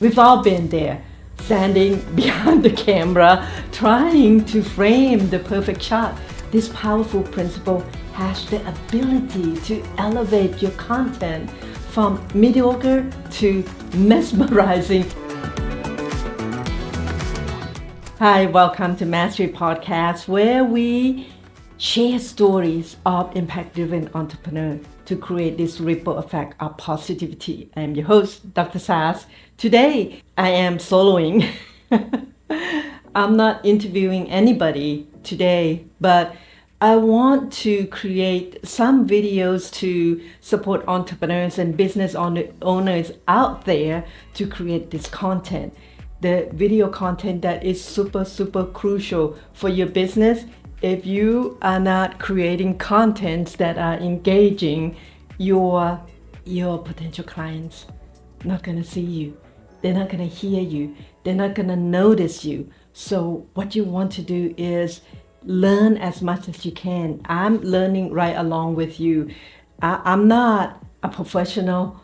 We've all been there, standing behind the camera, trying to frame the perfect shot. This powerful principle has the ability to elevate your content from mediocre to mesmerizing. Hi, welcome to Mastery Podcast, where we share stories of impact-driven entrepreneurs to create this ripple effect of positivity. I am your host, Dr. Sas. Today, I am soloing. I'm not interviewing anybody today, but I want to create some videos to support entrepreneurs and business owners out there to create this content. The video content that is super crucial for your business. If you are not creating contents that are engaging, your potential clients not going to see you. They're not going to hear you. They're not going to notice you. So what you want to do is learn as much as you can. I'm learning right along with you. I'm not a professional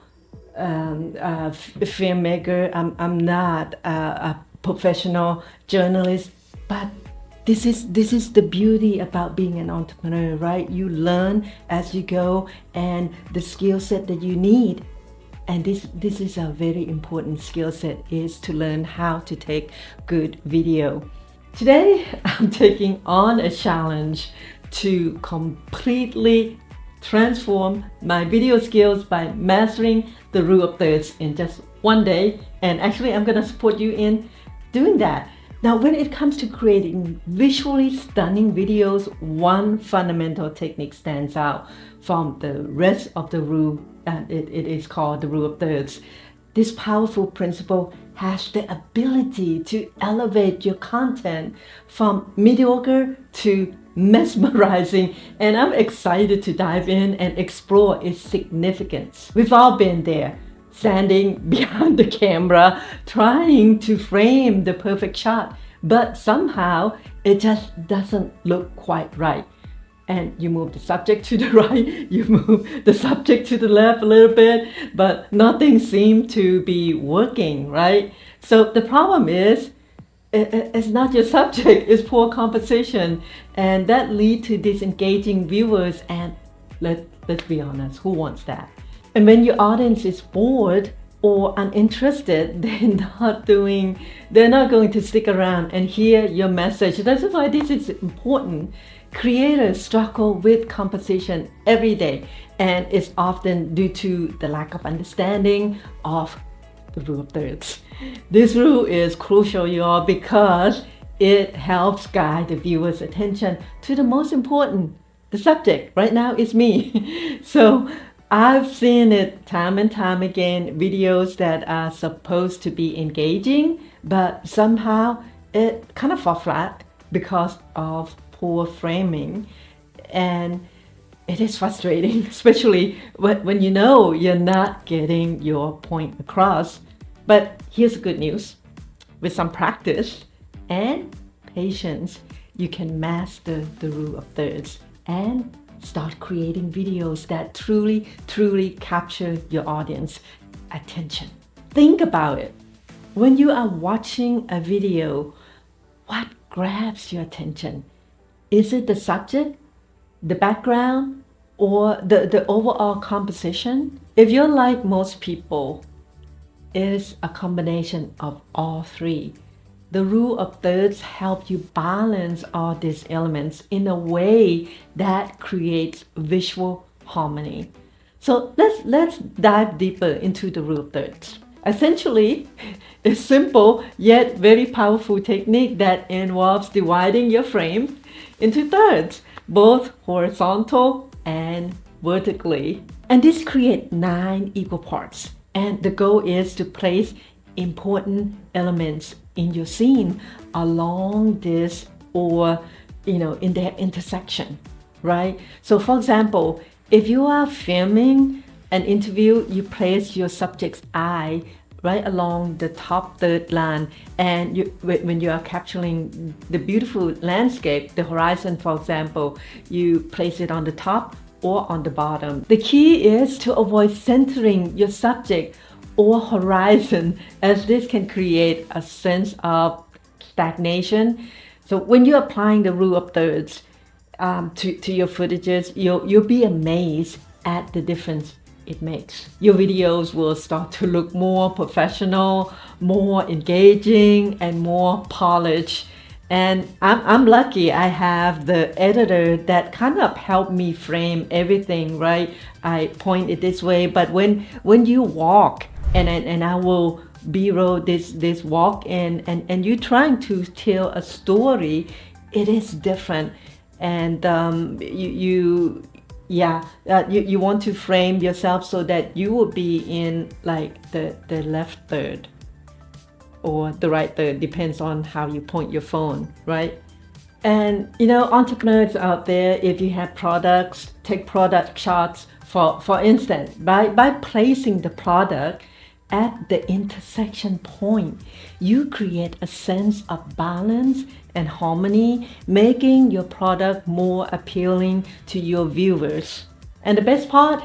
filmmaker. I'm not a professional journalist, but this is the beauty about being an entrepreneur, right? You learn as you go, and the skill set that you need, and this is a very important skill set, is to learn how to take good video. Today, I'm taking on a challenge to completely transform my video skills by mastering the rule of thirds in just one day. And actually, I'm gonna support you in doing that. Now, when it comes to creating visually stunning videos, one fundamental technique stands out from the rest of the rule, and it is called the rule of thirds. This powerful principle has the ability to elevate your content from mediocre to mesmerizing, and I'm excited to dive in and explore its significance. We've all been there, standing behind the camera, trying to frame the perfect shot, but somehow it just doesn't look quite right. And you move the subject to the right, you move the subject to the left a little bit, but nothing seems to be working, right? So the problem is, it's not your subject, it's poor composition, and that leads to disengaging viewers. And let's be honest, who wants that? And when your audience is bored or uninterested, they're not going to stick around and hear your message. That's why this is important. Creators struggle with composition every day, and it's often due to the lack of understanding of the rule of thirds. This rule is crucial, y'all, because it helps guide the viewer's attention to the most important, the subject. Right now, it's me. So I've seen it time and time again, videos that are supposed to be engaging, but somehow it kind of fall flat because of poor framing. And it is frustrating, especially when you know you're not getting your point across. But here's the good news. With some practice and patience, you can master the rule of thirds and start creating videos that truly capture your audience attention. Think about it. When you are watching a video, what grabs your attention? Is it the subject, the background, or the overall composition? If you're like most people, it's a combination of all three. The rule of thirds help you balance all these elements in a way that creates visual harmony. So let's dive deeper into the rule of thirds. Essentially, it's simple yet very powerful technique that involves dividing your frame into thirds, both horizontal and vertically. And this creates 9 equal parts. And the goal is to place important elements in your scene along this, or in their intersection, right? So for example, if you are filming an interview, you place your subject's eye right along the top third line, and when you are capturing the beautiful landscape, the horizon, for example, you place it on the top or on the bottom. The key is to avoid centering your subject or horizon, as this can create a sense of stagnation. So when you're applying the rule of thirds to your footages, you'll be amazed at the difference it makes. Your videos will start to look more professional, more engaging, and more polished. And I'm lucky I have the editor that kind of helped me frame everything, right? I point it this way, but when you walk, and I will b-roll this walk and you're trying to tell a story, it is different. And you want to frame yourself so that you will be in like the left third or the right third, depends on how you point your phone, right? And entrepreneurs out there, if you have products, take product shots. For instance, by placing the product at the intersection point, you create a sense of balance and harmony, making your product more appealing to your viewers. And the best part,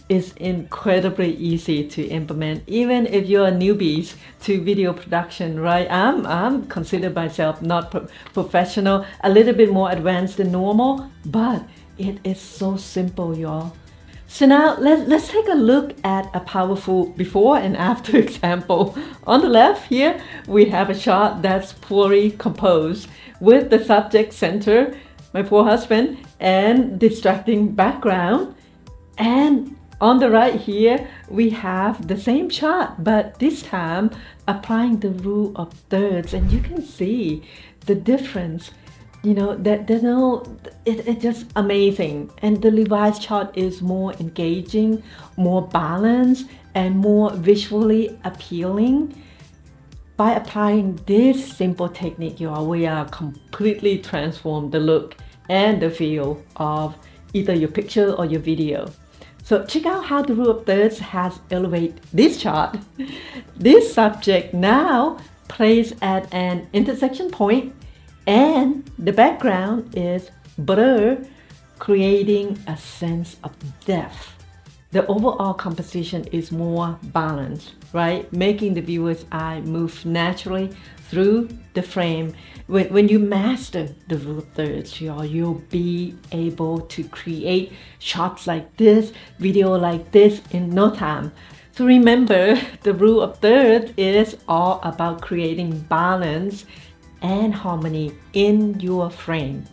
is incredibly easy to implement, even if you're newbies to video production, right? I'm consider myself not professional, a little bit more advanced than normal, but it is so simple, y'all. So now let's take a look at a powerful before and after example. On the left here, we have a shot that's poorly composed with the subject center, my poor husband, and distracting background. And on the right here, we have the same shot, but this time applying the rule of thirds, and you can see the difference. It's just amazing. And the revised shot is more engaging, more balanced, and more visually appealing. By applying this simple technique, we are completely transformed the look and the feel of either your picture or your video. So check out how the rule of thirds has elevated this shot. This subject now plays at an intersection point, and the background is blur, creating a sense of depth. The overall composition is more balanced, right? Making the viewer's eye move naturally through the frame. When you master the rule of thirds, you'll be able to create shots like this, video like this in no time. So remember, the rule of thirds is all about creating balance and harmony in your frame.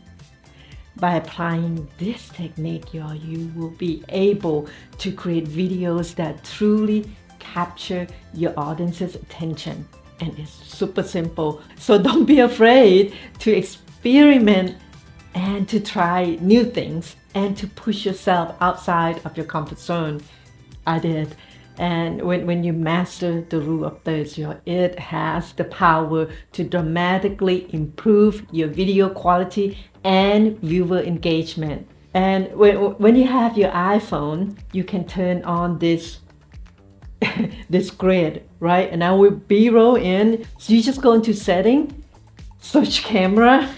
By applying this technique, you will be able to create videos that truly capture your audience's attention. And it's super simple. So don't be afraid to experiment and to try new things and to push yourself outside of your comfort zone. I did. And when you master the rule of thirds, it has the power to dramatically improve your video quality and viewer engagement. And when you have your iPhone, you can turn on this this grid, right? And I will b-roll in. So you just go into setting, search camera,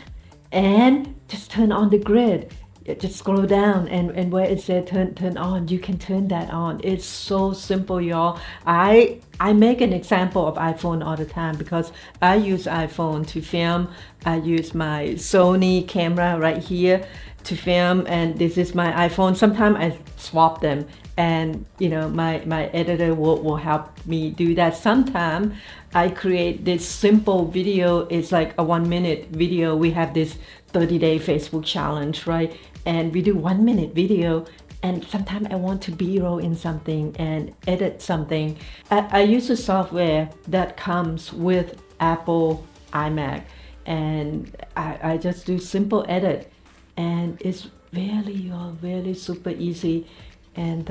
and just turn on the grid. Just scroll down and where it said turn on, you can turn that on. It's so simple, y'all. I make an example of iPhone all the time because I use iPhone to film. I use my Sony camera right here to film, and this is my iPhone. Sometimes I swap them, and my editor will help me do that. Sometimes I create this simple video. It's like a 1-minute video. We have this 30-day Facebook challenge, right? And we do 1-minute video, and sometimes I want to b-roll in something and edit something. I use a software that comes with Apple iMac, and I just do simple edit, and it's really super easy. And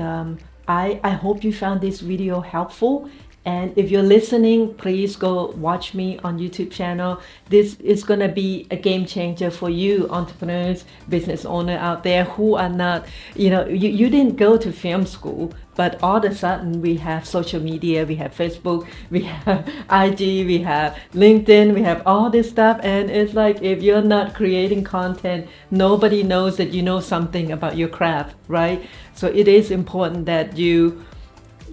I hope you found this video helpful. And if you're listening, please go watch me on YouTube channel. This is gonna be a game changer for you entrepreneurs, business owner out there who are not, you didn't go to film school, but all of a sudden we have social media, we have Facebook, we have IG, we have LinkedIn, we have all this stuff. And it's like, if you're not creating content, nobody knows that you know something about your craft, right? So it is important that you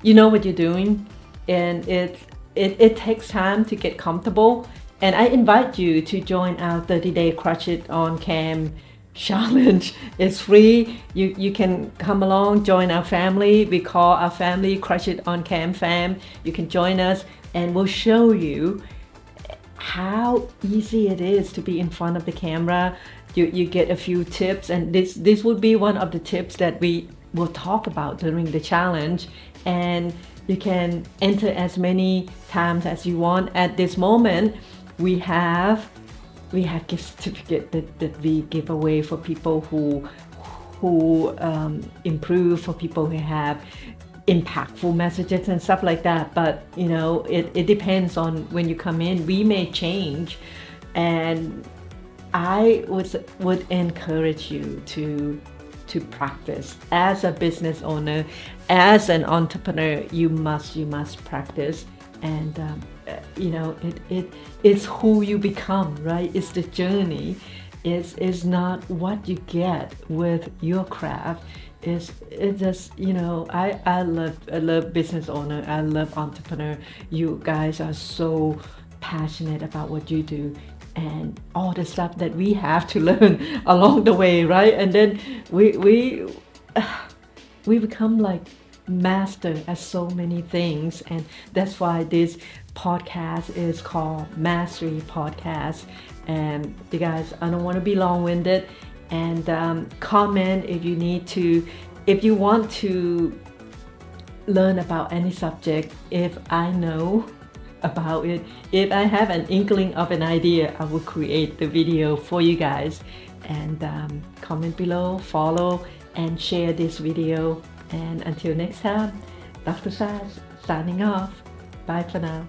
know what you're doing. and it takes time to get comfortable. And I invite you to join our 30-day Crush It on Cam challenge. It's free. You can come along, join our family. We call our family Crush It on Cam fam. You can join us, and we'll show you how easy it is to be in front of the camera. You get a few tips, and this would be one of the tips that we will talk about during the challenge. And you can enter as many times as you want. At this moment, we have gift certificate that we give away for people who improve, for people who have impactful messages and stuff like that. But you know, it depends on when you come in. We may change, and I would encourage you to practice. As a business owner, as an entrepreneur, you must practice. And you know, it's who you become, right? It's the journey. It's not what you get with your craft. It's just, you know, I love business owner. I love entrepreneur. You guys are so passionate about what you do, and all the stuff that we have to learn along the way, right? And then we become like master at so many things. And that's why this podcast is called Mastery Podcast. And you guys, I don't want to be long-winded, and comment if you want to learn about any subject. If I know about it, if I have an inkling of an idea, I will create the video for you guys. And comment below, follow, and share this video. And until next time, Dr. Sas signing off. Bye for now.